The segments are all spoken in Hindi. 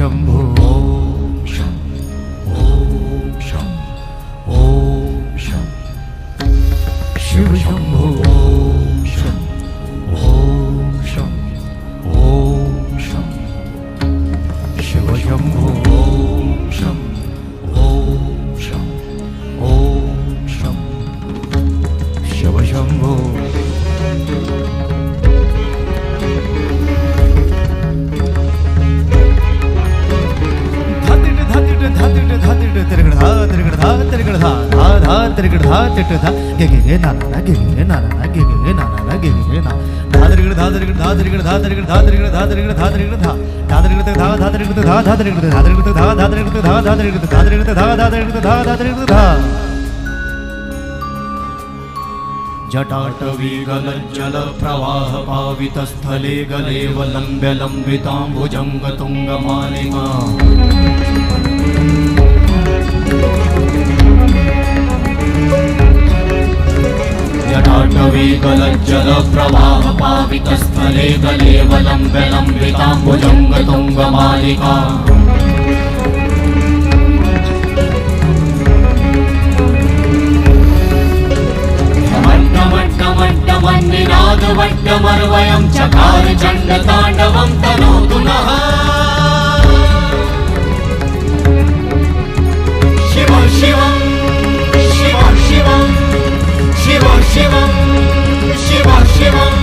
शंभो ओम शं ओम शं ओम शं शिव शंभो ओम शं ओम शं ओम शं शिव शंभो ओम शं ओम शं ओम शं शिव शंभो जटाटवीगलज्जल प्रवाह पावितस्थले गलेवलम्ब्य लम्बिताम्बुजङ्गतुङ्गमालिमा जटाटवीगलज्जल प्रवाह पावितस्थले गलेवलम्ब्य लम्बिताम्बुजङ्गतुङ्गमालिका वट्टमर्वयं चकार चण्डताण्डवं तनोतु नः शिव शिवं शिव शिवं शिव शिवं शिव शिवं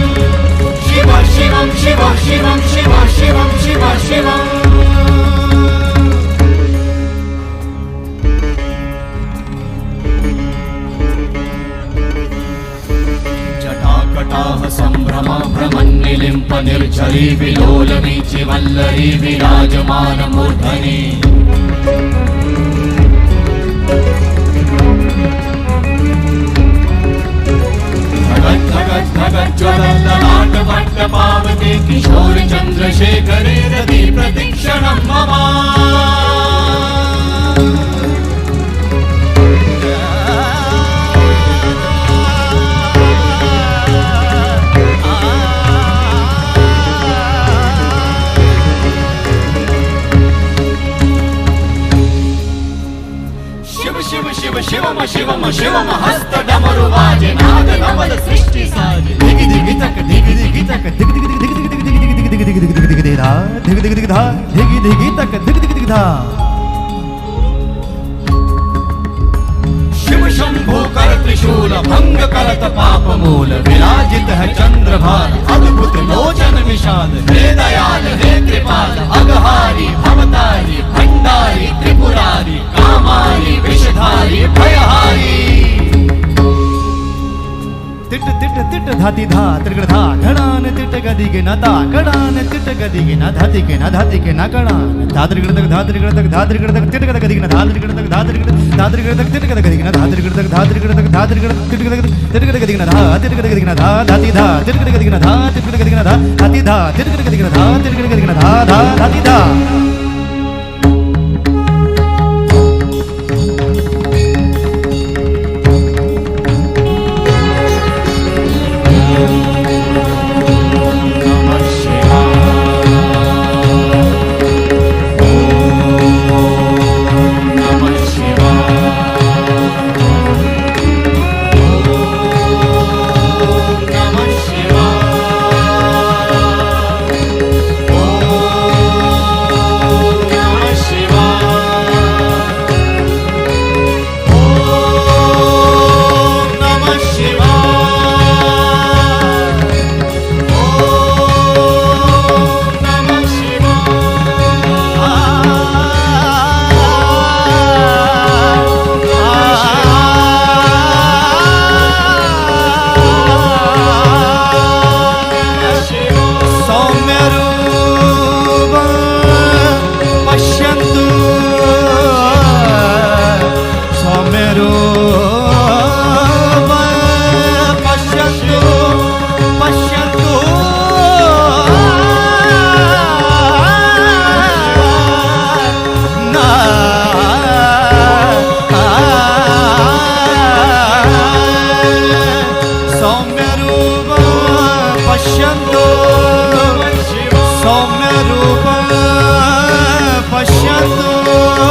शिव शिवं शिव शिवं शिव शिवं शिव शिवं संभ्रम भ्रमन्निलिम्प निर्झरी विलोल वीचि वल्लरी विराजमान मूर्धनि धगत् धगत् धगत् ज्वलल्ललाट वट्ट पावते किशोर चन्द्रशेखरे रति प्रतिक्षणं मम शिवम शिवम शिवम हस्त डमरु वाजे नाद नवल सृष्टि साजे दिगि दिगि तक दिगि दिगि तक दिगि दिगि दिगि दिगि दिगि दिगि दिगि दिगि दिगि दिगि धा दिगि दिगि दिगि धा दिगि दिगि तक दिगि दिगि दिगि धा शिव शंभो कर त्रिशूल भंग करत पाप मूल विराजित है चंद्रभाल अद्भुत लोचन विशाल हे दयाल हे कृपाल अघहारी भवतारी भंडारी त्रिपुरारी कामारी विषधारी भयहारी तिट तिट तिट धाति धा त्रिगड़ धा घड़ान तिट गदि के नता घड़ान तिट गदि के न धाति के न धाति के न घड़ान धात्रिगड़ तक धात्रिगड़ तक धात्रिगड़ तक तिट गदि के न धात्रिगड़ तक धात्रिगड़ तक तिट गदि के न धात्रिगड़ तक धात्रिगड़ तक धात्रिगड़ तिट गदि के न धा तिट गदि के न धा धाति धा तिट गदि के न धा तिट गदि के न धा धाति धा तिट गदि के न धा तिट गदि के न धा धा धाति धा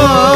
हो